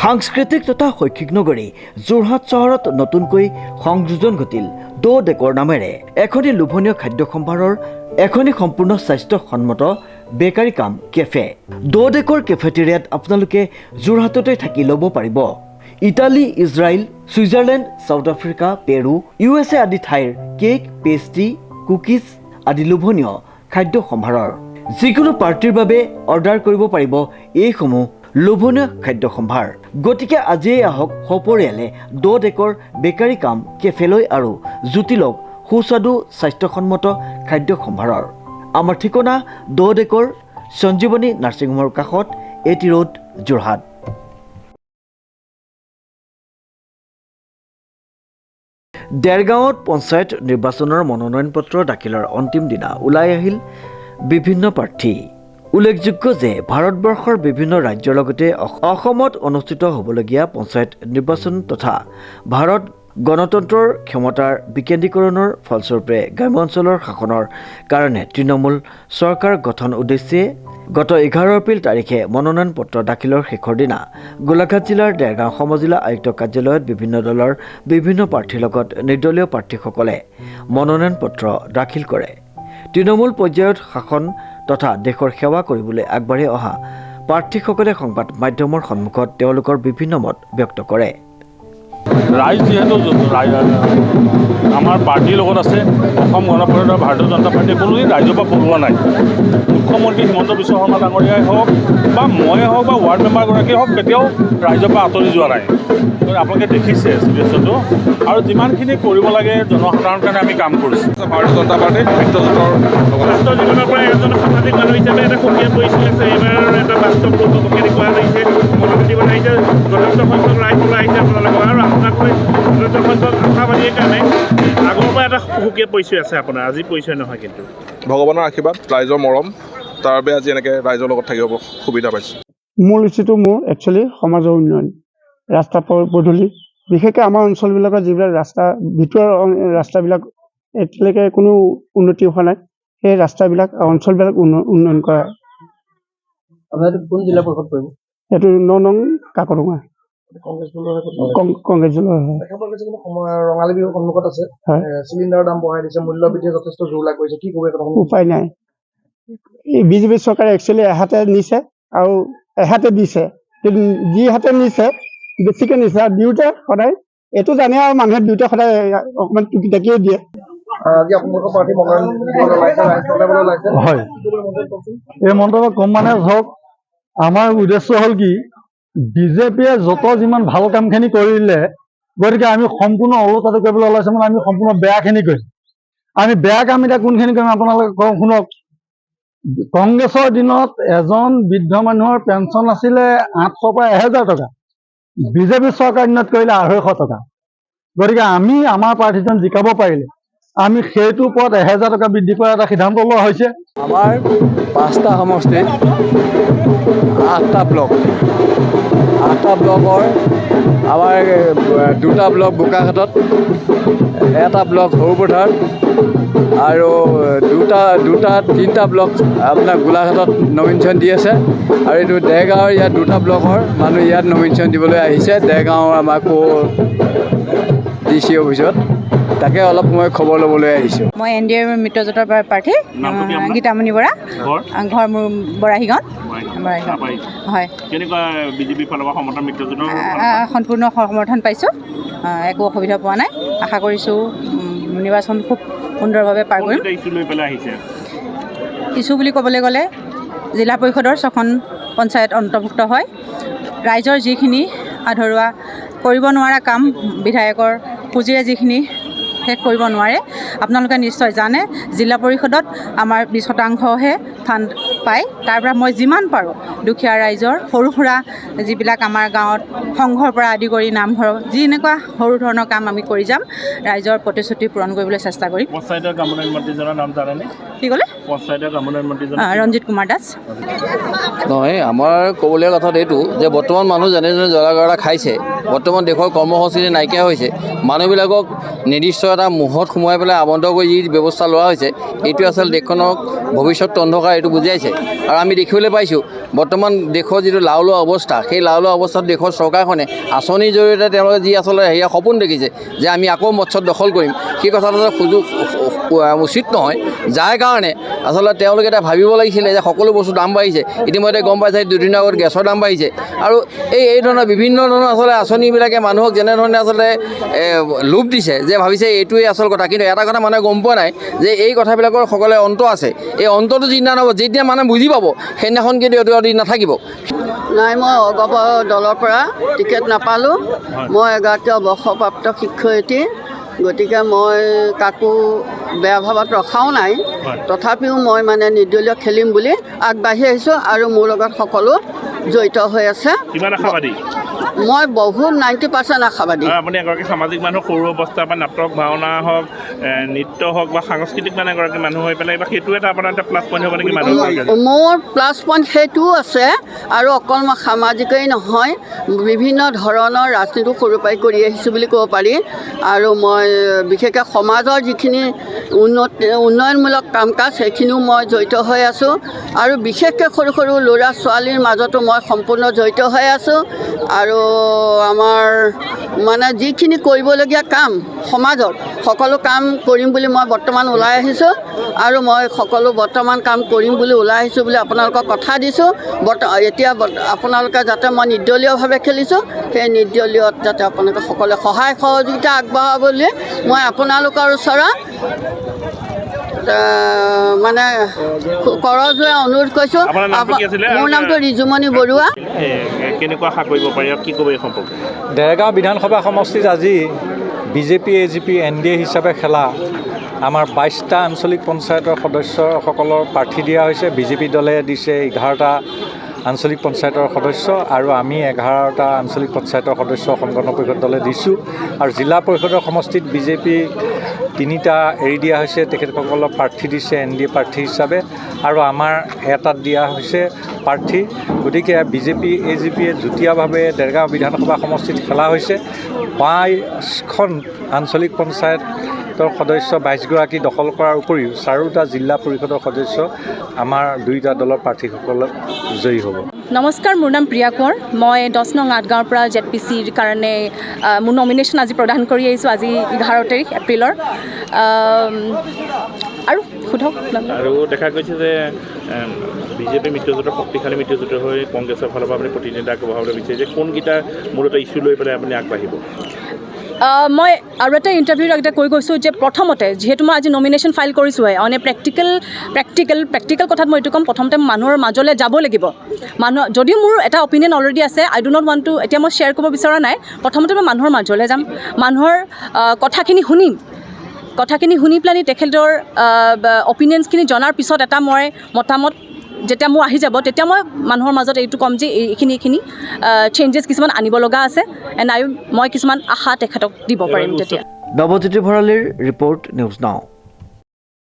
সাংস্কৃতিক তথা শৈক্ষিক নগৰী যোৰহাট চহৰত নতুনকৈ সংযোজন ঘটিল দো ডেকৰ নামেৰে এখনি লোভনীয় খাদ্য সম্ভাৰৰ এখনি সম্পূৰ্ণ স্বাস্থ্যসন্মত বেকাৰী কাম কেফে। দো ডেকৰ কেফেটেৰিয়াত আপোনালোকে যোৰহাটতে থাকি ল'ব পাৰিব Italy, Israel, Switzerland, South Africa, Peru, USA আদি ঠাইৰ কেক, পেষ্ট্ৰি, কুকিজ আদি লোভনীয় খাদ্য সম্ভাৰৰ। যিকোনো পাৰ্টিৰ বাবে অৰ্ডাৰ কৰিব পাৰিব এইসমূহ লোভনীয় খাদ্য সম্ভাৰ। গতিকে আজিয়ে আহক সপৰিয়ালে দো ডেকৰ বেকাৰী কাম কেফেলৈ আৰু জুতি লওক সুস্বাদু স্বাস্থ্যসন্মত খাদ্য সম্ভাৰৰ। আমাৰ ঠিকনা দো ডেকৰ সঞ্জীৱনী নাৰ্ছিং হোমৰ কাষত AT ৰোড, যোৰহাট। দেৰগাঁৱত পঞ্চায়ত নিৰ্বাচনৰ মনোনয়ন পত্ৰ দাখিলৰ অন্তিম দিনা ওলাই আহিল বিভিন্ন প্ৰাৰ্থী। উল্লেখযোগ্য যে ভাৰতবৰ্ষৰ বিভিন্ন ৰাজ্যৰ লগতে অসমত অনুষ্ঠিত হ'বলগীয়া পঞ্চায়ত নিৰ্বাচন তথা ভাৰত গণতন্ত্ৰৰ ক্ষমতাৰ বিকেন্দ্ৰীকৰণৰ ফলস্বৰূপে গ্ৰাম্য অঞ্চলৰ শাসনৰ কাৰণে তৃণমূল চৰকাৰ গঠন উদ্দেশ্যে গত 11 এপ্ৰিল তাৰিখে মনোনয়ন পত্ৰ দাখিলৰ শেষৰ দিনা গোলাঘাট জিলাৰ দেৰগাঁও সমজিলা আয়ুক্ত কাৰ্যালয়ত বিভিন্ন দলৰ বিভিন্ন প্ৰাৰ্থীৰ লগত নিৰ্দলীয় প্ৰাৰ্থীসকলে মনোনয়ন পত্ৰ দাখিল কৰে। তৃণমূল পৰ্যায়ত শাসন তথা দেশৰ সেৱা কৰিবলৈ আগবাঢ়ি অহা প্ৰাৰ্থীসকলে সংবাদ মাধ্যমৰ সন্মুখত তেওঁলোকৰ বিভিন্ন মত ব্যক্ত কৰে। ৰাইজ যিহেতু আমাৰ পাৰ্টিৰ লগত আছে, অসম গণ পৰিষদৰ ভাৰতীয় জনতা পাৰ্টীয়ে কোনোদিন ৰাইজৰ পৰা পলোৱা নাই। মুখ্যমন্ত্ৰী হিমন্ত বিশ্ব শৰ্মা ডাঙৰীয়াই হওক বা ময়ে হওক বা ৱাৰ্ড মেম্বাৰগৰাকীয়ে হওক কেতিয়াও ৰাইজৰ পৰা আঁতৰি যোৱা নাই। আপোনালোকে দেখিছে চিটুৱেশ্যনটো, আৰু যিমানখিনি কৰিব লাগে জনসাধাৰণৰ কাৰণে আমি কাম কৰিছোঁ। ভাৰতীয় জনতা পাৰ্টীৰ মিত্ৰজোঁটৰ ছাত্ৰ জীৱনৰ পৰা এজন সামাজিক মানুহ হিচাপে এটা সুকীয়া পৰিচয় আছে। এইবাৰ এটা বাস্তৱ ৰূপকে দেখুওৱা আহিছে, মনোনীতি বনাইছে, যথেষ্ট সংখ্যক ৰাইজ ওলাই আহিছে আপোনালোকৰ, আৰু আপোনালোকে যথেষ্ট সংখ্যক আশাবাদীৰ কাৰণে আগৰ পৰা এটা সুকীয়া পৰিচয় আছে আপোনাৰ, আজি পৰিচয় নহয়। কিন্তু ভগৱানৰ আশীৰ্বাদ, ৰাইজৰ মৰম, তাৰ বাবে আজি এনেকৈ ৰাইজৰ লগত থাকিব সুবিধা পাইছোঁ। মূল ইচ্ছুটো মোৰ একচুৱেলি সমাজৰ উন্নয়ন, ৰাস্তা পদূলি, বিশেষকৈ আমাৰ অঞ্চলবিলাকৰ যিবিলাক ৰাস্তা ভিতৰৰ ৰাস্তাবিলাক এতিয়ালৈকে কোনো উন্নতি হোৱা নাই, সেই ৰাস্তাবিলাক অঞ্চলবিলাক উন্নয়ন কৰা। আপোনালোকে কোন জিলা পৰিষদ কৰিব? এইটো 9 নং কাকডোঙা কংগ্ৰেছ দলৰ হয়। ৰঙালী বিহুৰ সন্মুখত আছে, চিলিণ্ডাৰৰ দাম বঢ়াই দিছে, মূল্য বৃদ্ধিয়ে যথেষ্ট জোৰ লাগ কৰিছে, কি ক'ব? উপায় নাই। এই বিজেপি চৰকাৰে একচুৱেলি এহাতে নিছে আৰু এহাতে দিছে, কিন্তু যি হাতে নিছে বেছিকৈ নিছে, আৰু দিওঁতে সদায় এইটো জানে আৰু মানুহে দিওঁতে সদায় অকণমান টুকি টাকিয়ে দিয়ে। আজি আপোনালোকৰ পাৰ্টি হয়, এই মন্তব্য কম মানে ধৰক আমাৰ উদ্দেশ্য হ'ল কি, বিজেপিয়ে যত যিমান ভাল কামখিনি কৰিলে, গতিকে আমি সম্পূৰ্ণ ওলোটাটো কৰিবলৈ ওলাইছোঁ মানে আমি সম্পূৰ্ণ বেয়াখিনি কৰিম। আমি বেয়া কাম এতিয়া কোনখিনি কৰিম আপোনালোকে কওঁ শুনক। কংগ্ৰেছৰ দিনত এজন বৃদ্ধ মানুহৰ পেঞ্চন আছিলে 800 পৰা 1000 টকা, বিজেপি চৰকাৰ দিনত কৰিলে 250 টকা। গতিকে আমি আমাৰ প্ৰাৰ্থীজন জিকাব পাৰিলে আমি সেইটো ওপৰত 1000 টকা বৃদ্ধি কৰাৰ এটা সিদ্ধান্ত লোৱা হৈছে। আমাৰ 5টা সমষ্টিত 8টা ব্লক, 8টা ব্লকৰ আমাৰ 2টা ব্লক বোকাখাটত, 1টা ব্লক সৰুপথাৰ আৰু 3টা ব্লক আপোনাৰ গোলাঘাটত নমিনেশ্যন দি আছে। আৰু এইটো দেৰগাঁৱৰ ইয়াত 2টা ব্লকৰ মানুহ ইয়াত নমিনেশ্যন দিবলৈ আহিছে, দেৰগাঁৱৰ আমাৰ DC অফিচত। তাকে অলপ মই খবৰ ল'বলৈ আহিছোঁ। মই NDA মিত্ৰজোঁটৰ প্ৰাৰ্থী গীতামণি বৰা, ঘৰ মোৰ বৰাহীগাঁও। হয়, সম্পূৰ্ণ সমৰ্থন পাইছোঁ, একো অসুবিধা পোৱা নাই। আশা কৰিছোঁ নিৰ্বাচন খুব সুন্দৰভাৱে পাৰ কৰিম। ইছ্যু বুলি ক'বলৈ গ'লে জিলা পৰিষদৰ 6খন পঞ্চায়ত অন্তৰ্ভুক্ত হয়। ৰাইজৰ যিখিনি আধৰুৱা কৰিব নোৱাৰা কাম বিধায়কৰ পুঁজিৰে যিখিনি শেষ কৰিব নোৱাৰে, আপোনালোকে নিশ্চয় জানে জিলা পৰিষদত আমাৰ 20% ফাণ্ড পায়। তাৰ পৰা মই যিমান পাৰোঁ দুখীয়া ৰাইজৰ সৰু সুৰা যিবিলাক আমাৰ গাঁৱত সংঘৰ পৰা আদি কৰি নামঘৰ যি এনেকুৱা সৰু ধৰণৰ কাম আমি কৰি যাম, ৰাইজৰ প্ৰতিশ্ৰুতি পূৰণ কৰিবলৈ চেষ্টা কৰিম। কি ক'লে? ৰঞ্জিত কুমাৰ দাস। নহয়, আমাৰ ক'বলগীয়া কথাটো এইটো যে বৰ্তমান মানুহ যেনে জ্বলা গৰা খাইছে, বৰ্তমান দেশৰ কৰ্মসংস্কৃতি নাইকিয়া হৈছে, মানুহবিলাকক নিৰ্দিষ্ট এটা মোহত সোমোৱাই পেলাই আবদ্ধ কৰি যি ব্যৱস্থা লোৱা হৈছে, এইটো আচলতে দেশখনক ভৱিষ্যত অন্ধকাৰ এইটো বুজাইছে। আৰু আমি দেখিবলৈ পাইছোঁ বৰ্তমান দেশৰ যিটো লাওলোৱা অৱস্থা, সেই লাওলোৱা অৱস্থাত দেশৰ চৰকাৰখনে আঁচনিৰ জৰিয়তে তেওঁলোকে যি আচলতে হেৰিয়া সপোন দেখিছে যে আমি আকৌ মৎস্য দখল কৰিম, সেই কথাটো সুযোগ উচিত নহয়। যাৰ কাৰণে আচলতে তেওঁলোকে এতিয়া ভাবিব লাগিছিলে যে সকলো বস্তু দাম বাঢ়িছে। ইতিমধ্যে গম পাইছে দুদিনৰ আগত গেছৰ দাম বাঢ়িছে। আৰু এই ধৰণৰ বিভিন্ন ধৰণৰ আচলতে আঁচনিবিলাকে মানুহক যেনেধৰণে আচলতে লোভ দিছে যে ভাবিছে এইটোৱে আচল কথা, কিন্তু এটা কথা মানুহে গম পোৱা নাই যে এই কথাবিলাকৰ সকলোৱে অন্ত আছে। এই অন্তটো যিদিনা নহ'ব, যিদিনা মানুহে বুজি পাব, সেইদিনাখন কিন্তু এইটো অধিক নাথাকিব। নাই, মই অগপ দলৰ পৰা টিকেট নাপালোঁ। মই এগৰাকী অৱসৰপ্ৰাপ্ত শিক্ষয়িত্ৰী, গতিকে মই কাকো বেয়া ভাৱত ৰখাও নাই। তথাপিও মই মানে নিৰ্দলীয় খেলিম বুলি আগবাঢ়ি আহিছোঁ আৰু মোৰ লগত সকলো জড়িত হৈ আছে। কিমান আশাবাদী? মই বহুত 90% আশাবাদী। আপুনি এগৰাকী সামাজিক মানুহ, সৰু অৱস্থা বা নাটক ভাওনা হওক, নৃত্য হওক বা সাংস্কৃতিক মানে এগৰাকী মানুহ হৈ পেলাই বা সেইটো এটা আপোনাৰ এটা প্লাছ পইণ্ট হ'ব নেকি মানুহ? মোৰ প্লাছ পইণ্ট সেইটোও আছে। আৰু অকল মই সামাজিকেই নহয়, বিভিন্ন ধৰণৰ ৰাজনীতিও সৰুৰ পৰাই কৰি আহিছোঁ বুলি ক'ব পাৰি। আৰু মই বিশেষকৈ সমাজৰ যিখিনি উন্নয়নমূলক কাম কাজ সেইখিনিও মই জড়িত হৈ আছোঁ। আৰু বিশেষকৈ সৰু সৰু ল'ৰা ছোৱালীৰ মাজতো মই সম্পূৰ্ণ জড়িত হৈ আছোঁ। আৰু আমাৰ মানে যিখিনি কৰিবলগীয়া কাম সমাজত, সকলো কাম কৰিম বুলি মই বৰ্তমান ওলাই আহিছোঁ। আৰু মই সকলো বৰ্তমান কাম কৰিম বুলি ওলাই আহিছোঁ বুলি আপোনালোকক কথা দিছোঁ। এতিয়া আপোনালোকে যাতে মই নিৰ্দলীয়ভাৱে খেলিছোঁ, সেই নিৰ্দলীয়ত যাতে আপোনালোকে সকলোৱে সহায় সহযোগিতা আগবঢ়াব বুলি মই আপোনালোকৰ ওচৰত মানে কৰজোৰে অনুৰোধ কৰিছোঁ। মোৰ নামটো ৰিজুমণি বৰুৱা। কেনেকুৱা আশা কৰিব পাৰি আৰু কি ক'ব এই সম্পৰ্কে? দেৰগাঁও বিধানসভা সমষ্টিত আজি বিজেপি AGP NDA হিচাপে খেলা আমাৰ 22টা আঞ্চলিক পঞ্চায়তৰ সদস্যসকলৰ প্ৰাৰ্থী দিয়া হৈছে। বিজেপি দলে দিছে 11টা আঞ্চলিক পঞ্চায়তৰ সদস্য আৰু আমি 11টা আঞ্চলিক পঞ্চায়তৰ সদস্য অসম গণ পৰিষদ দলে দিছোঁ। আৰু জিলা পৰিষদৰ সমষ্টিত বিজেপি 3টা এৰি দিয়া হৈছে, তেখেতসকলক প্ৰাৰ্থী দিছে NDA প্ৰাৰ্থী হিচাপে। আৰু আমাৰ এটাত দিয়া হৈছে প্ৰাৰ্থী। গতিকে বিজেপি AGPয়ে যুটীয়াভাৱে দেৰগাঁও বিধানসভা সমষ্টিত খেলা হৈছে। 22খন আঞ্চলিক পঞ্চায়তৰ সদস্য 22গৰাকী দখল কৰাৰ উপৰিও 4টা জিলা পৰিষদৰ সদস্য আমাৰ 2টা দলৰ প্ৰাৰ্থীসকল জয়ী হ'ব। নমস্কাৰ, মোৰ নাম প্ৰিয়া কোঁৱৰ। মই 10 নং আঠগাঁৱৰ পৰা ZPCৰ কাৰণে মোৰ নমিনেশ্যন আজি প্ৰদান কৰি আহিছোঁ, আজি 11 তাৰিখ এপ্ৰিলৰ। আৰু সোধক। আৰু দেখা গৈছে যে বিজেপি মিত্ৰজোঁটৰ শক্তিশালী মিত্ৰজোঁট হৈ কংগ্ৰেছৰ ফালৰ পৰা আপুনি প্ৰতিনিধিত্ব আগবঢ়াবলৈ বিচাৰিছে। কোনকেইটা মূলত ইছ্যু লৈ পেলাই আপুনি আগবাঢ়িব? মই আৰু এটা ইণ্টাৰভিউত আগতে কৈ গৈছোঁ যে প্ৰথমতে যিহেতু মই আজি নমিনেশ্যন ফাইল কৰিছোঁহে, মানে প্ৰেক্টিকেল কথাত মই এইটো ক'ম, প্ৰথমতে মানুহৰ মাজলৈ যাব লাগিব। যদিও মোৰ এটা অপিনিয়ন অলৰেডি আছে, আই ডু নট ৱান্ট টু এতিয়া মই শ্বেয়াৰ কৰিব বিচৰা নাই। প্ৰথমতে মই মানুহৰ মাজলৈ যাম, মানুহৰ কথাখিনি শুনিম। কথাখিনি শুনি পেলাই তেখেতৰ অপিনিয়নছখিনি জনাৰ পিছত এটা মই মতামত যেতিয়া মোৰ আহি যাব, তেতিয়া মই মানুহৰ মাজত এইটো ক'ম যে এইখিনি চেঞ্জেছ কিছুমান আনিব লগা আছে। মই কিছুমান আশা তেখেতক দিব পাৰিম তেতিয়া। Nabajyoti ভঁৰালীৰ report, news now.